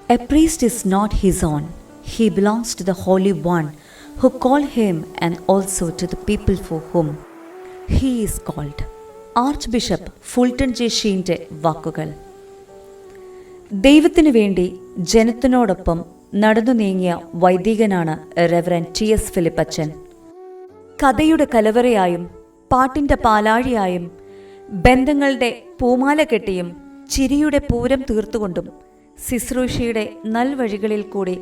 A priest is not his own. He belongs to the Holy One who called him and also to the people for whom he is called. Archbishop Fulton J ഷീൻ്റെ വാക്കുകൾ. ദൈവത്തിനു വേണ്ടി ജനത്തിനോടൊപ്പം നടന്നു നീങ്ങിയ വൈദികനാണ് reverend TS. ഫിലിപ്പച്ചൻ. കഥയുടെ കലവറയായും പാട്ടിൻ്റെ പാലാഴിയായും ബന്ധങ്ങളുടെ പൂമാല കെട്ടിയും ചിരിയുടെ പൂരം തീർത്തുകൊണ്ടും ശുശ്രൂഷയുടെ നൽവഴികളിൽ കൂടി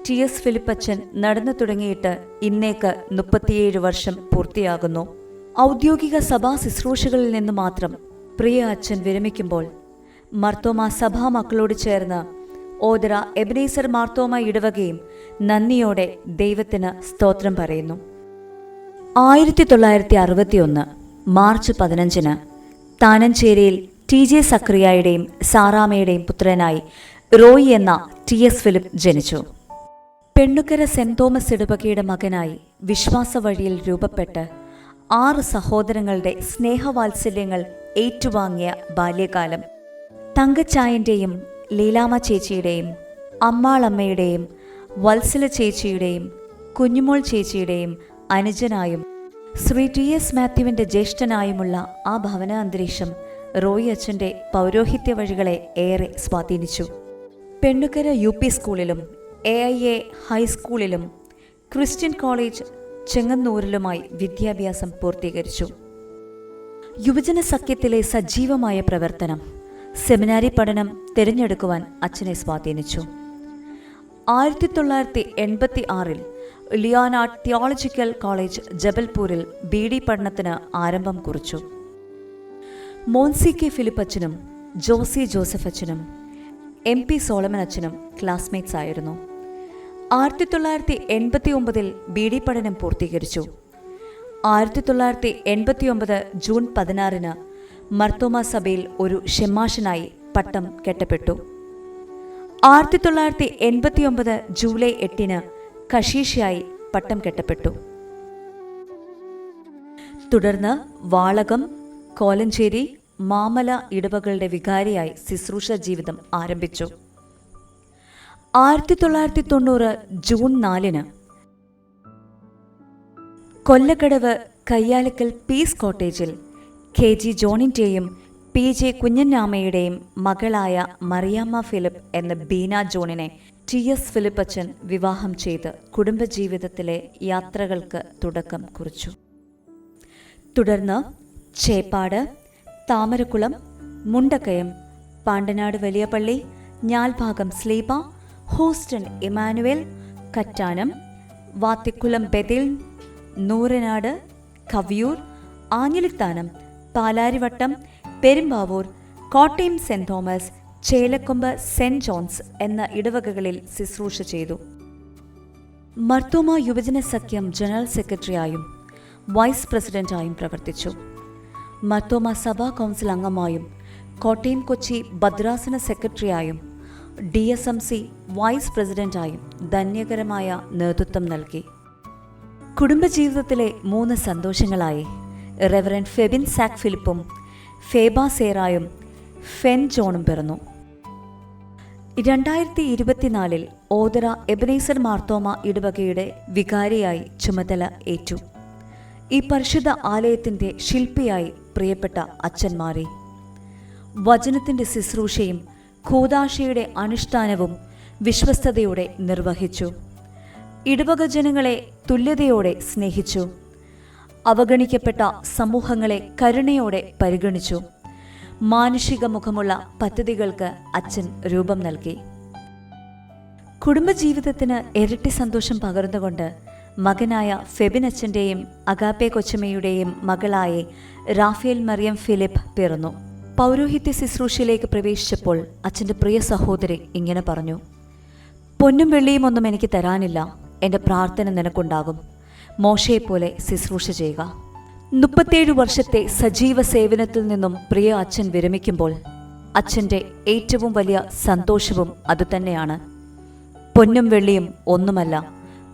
ടി.എസ്. ഫിലിപ്പച്ചൻ നടന്നു തുടങ്ങിയിട്ട് ഇന്നേക്ക് 37 വർഷം പൂർത്തിയാകുന്നു. ഔദ്യോഗിക സഭാ ശുശ്രൂഷകളിൽ നിന്ന് മാത്രം പ്രിയ അച്ഛൻ വിരമിക്കുമ്പോൾ മാർത്തോമ സഭാ മക്കളോട് ചേർന്ന് ഓതറ എബനേസർ മാർത്തോമ ഇടവകയും നന്ദിയോടെ ദൈവത്തിന് സ്തോത്രം പറയുന്നു. 1961 മാർച്ച് 15 താനഞ്ചേരിയിൽ ടി.ജെ. സക്രിയായുടെയും സാറാമയുടെയും പുത്രനായി റോയി എന്ന ടി.എസ്. ഫിലിപ്പ് ജനിച്ചു. പെണ്ണുക്കര സെന്റ് തോമസ് ഇടവകയുടെ മകനായി വിശ്വാസ വഴിയിൽ രൂപപ്പെട്ട് 6 സഹോദരങ്ങളുടെ സ്നേഹവാത്സല്യങ്ങൾ ഏറ്റുവാങ്ങിയ ബാല്യകാലം തങ്കച്ചായൻ്റെയും ലീലാമ്മ ചേച്ചിയുടെയും അമ്മാളമ്മയുടെയും വത്സല ചേച്ചിയുടെയും കുഞ്ഞുമോൾ ചേച്ചിയുടെയും അനുജനായും ശ്രീ ടി.എസ്. മാത്യുവിൻ്റെ ജ്യേഷ്ഠനായുമുള്ള ആ ഭവന അന്തരീക്ഷം റോയി അച്ഛൻ്റെ പൗരോഹിത്യ വഴികളെ ഏറെ സ്വാധീനിച്ചു. പെണ്ണുക്കര യു.പി. സ്കൂളിലും AIA ഹൈസ്കൂളിലും ക്രിസ്ത്യൻ കോളേജ് ചെങ്ങന്നൂരിലുമായി വിദ്യാഭ്യാസം പൂർത്തീകരിച്ചു. യുവജന സഖ്യത്തിലെ സജീവമായ പ്രവർത്തനം, സെമിനാരി പഠനം തിരഞ്ഞെടുക്കുവാൻ അച്ഛനെ സ്വാധീനിച്ചു. 1986 ലിയോനാർഡ് തിയോളജിക്കൽ കോളേജ് ജബൽപൂരിൽ BD പഠനത്തിന് ആരംഭം കുറിച്ചു. മോൻസി കെ ഫിലിപ്പച്ചനും ജോസി ജോസഫ് അച്ഛനും MP സോളമൻ അച്ഛനും ക്ലാസ്മേറ്റ്സ് ആയിരുന്നു. 1989 BD പഠനം പൂർത്തീകരിച്ചു. 1989 ജൂൺ 16 മർത്തോമ സഭയിൽ ഒരു ഷെമാഷനായി പട്ടം കെട്ടപ്പെട്ടു. 1989 ജൂലൈ 8 കശീഷയായി പട്ടം കെട്ടപ്പെട്ടു. തുടർന്ന് വാളകം, കോലഞ്ചേരി, മാമല ഇടവകളുടെ വികാരിയായി ശുശ്രൂഷ ജീവിതം ആരംഭിച്ചു. 1990 ജൂൺ 4 കൊല്ലക്കടവ് കയ്യാലക്കൽ പീസ് കോട്ടേജിൽ KG ജോണിൻ്റെയും PJ കുഞ്ഞന്നാമയുടെയും മകളായ മറിയാമ്മ ഫിലിപ്പ് എന്ന ബീന ജോണിനെ ടി.എസ്. ഫിലിപ്പച്ചൻ വിവാഹം ചെയ്ത് കുടുംബജീവിതത്തിലെ യാത്രകൾക്ക് തുടക്കം കുറിച്ചു. തുടർന്ന് ചേപ്പാട്, താമരക്കുളം, മുണ്ടക്കയം, പാണ്ടനാട് വലിയ പള്ളി, Njalbhagam Sleeba, Houston Emmanuel, Kattanam, Vathikulam Bethel, Nooranad, Kaviyoor, Anjilithanam, Palarivattom, Perumbavoor, Kottayam saint Thomas, Chelakkombu saint Johns എന്ന ഇടവകകളിൽ ശുശ്രൂഷ ചെയ്തു. മർത്തോമ യുവജന സഖ്യം ജനറൽ സെക്രട്ടറിയായും വൈസ് പ്രസിഡന്റായും പ്രവർത്തിച്ചു. മർത്തോമ സഭാ കൗൺസിൽ അംഗമായും കോട്ടയം കൊച്ചി ഭദ്രാസന സെക്രട്ടറിയായും DSMC വൈസ് പ്രസിഡന്റായും ധന്യകരമായ നേതൃത്വം നൽകി. കുടുംബജീവിതത്തിലെ 3 സന്തോഷങ്ങളായി റെവറൻ ഫെബിൻ സാക് ഫിലിപ്പും ഫേബ സേറായും ഫെൻ ജോണും പിറന്നു. 2024 ഓതറ എബനേസർ മാർത്തോമ ഇടവകയുടെ വികാരിയായി ചുമതല ഏറ്റു. ഈ പരിശുദ്ധ ആലയത്തിൻ്റെ ശില്പിയായി പ്രിയപ്പെട്ട അച്ഛൻ മാറി. വചനത്തിൻ്റെ ശുശ്രൂഷയും കൂദാശയുടെ അനുഷ്ഠാനവും വിശ്വസ്തയോടെ നിർവഹിച്ചു. ഇടവക ജനങ്ങളെ തുല്യതയോടെ സ്നേഹിച്ചു. അവഗണിക്കപ്പെട്ട സമൂഹങ്ങളെ കരുണയോടെ പരിഗണിച്ചു. മാനുഷിക മുഖമുള്ള പദ്ധതികൾക്ക് അച്ഛൻ രൂപം നൽകി. കുടുംബജീവിതത്തിന് ഇരട്ടി സന്തോഷം പകർന്നുകൊണ്ട് മകനായ ഫെബിൻ അച്ഛൻ്റെയും അഗാപ്പെ കൊച്ചമ്മയുടെയും മകളായ റാഫേൽ മറിയം ഫിലിപ്പ് പിറന്നു. പൗരോഹിത്യ ശുശ്രൂഷയിലേക്ക് പ്രവേശിച്ചപ്പോൾ അച്ഛൻ്റെ പ്രിയ സഹോദരി ഇങ്ങനെ പറഞ്ഞു: പൊന്നും വെള്ളിയും ഒന്നും എനിക്ക് തരാനില്ല, എൻ്റെ പ്രാർത്ഥന നിനക്കുണ്ടാകും. മോശയെപ്പോലെ ശുശ്രൂഷ ചെയ്യുക. 37 വർഷത്തെ സജീവ സേവനത്തിൽ നിന്നും പ്രിയ അച്ഛൻ വിരമിക്കുമ്പോൾ അച്ഛൻ്റെ ഏറ്റവും വലിയ സന്തോഷവും അതുതന്നെയാണ്. പൊന്നും വെള്ളിയും ഒന്നുമല്ല,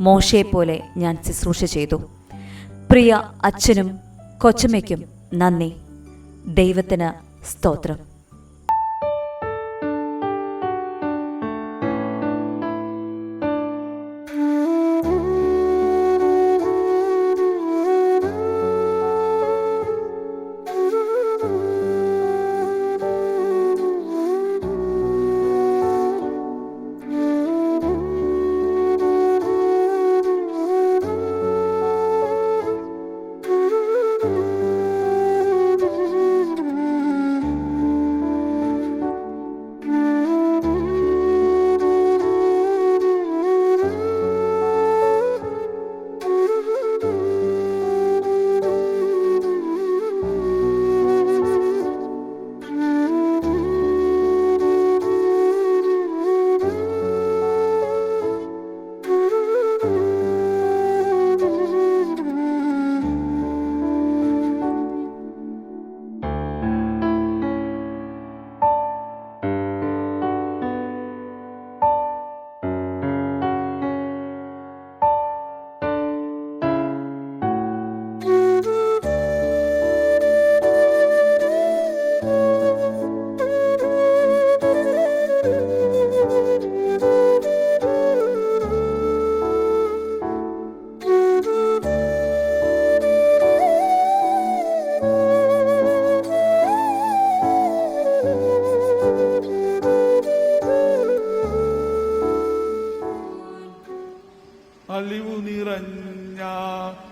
മോശയെപ്പോലെ ഞാൻ ശുശ്രൂഷ ചെയ്തു. പ്രിയ അച്ഛനും കൊച്ചമ്മയ്ക്കും നന്ദി. ദൈവത്തിന് സ്തോത്രം.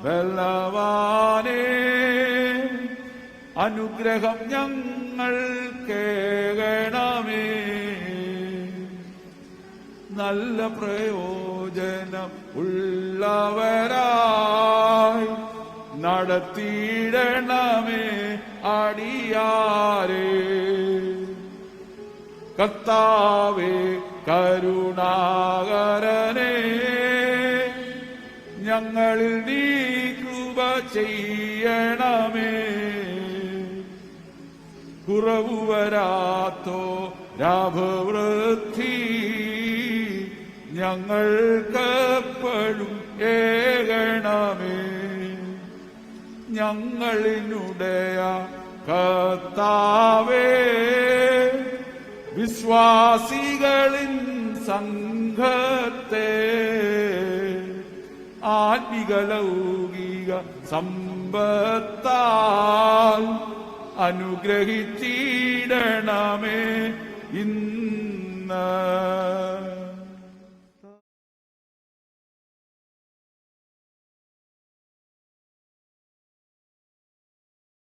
ബലവാനേ, അനുഗ്രഹം ഞങ്ങൾ കേകണമേ. നല്ല പ്രയോജനം ഉള്ളവരായി നടത്തിയിടണമേ അടിയാരേ. കർത്താവേ കരുണാകരനേ, ഞങ്ങളിൽ നീ കൃപ ചെയ്യണമേ. കുറവു വരാത്തോ ലാഭവൃദ്ധി ഞങ്ങൾക്കെപ്പോഴും ഏകണമേ. ഞങ്ങളിനുടയ കർത്താവേ, വിശ്വാസികളിൻ സംഘത്തെ ആത്മിക ലൗകിക സമ്പത്താൽ അനുഗ്രഹിച്ചിടണമേ ഇന്ന്.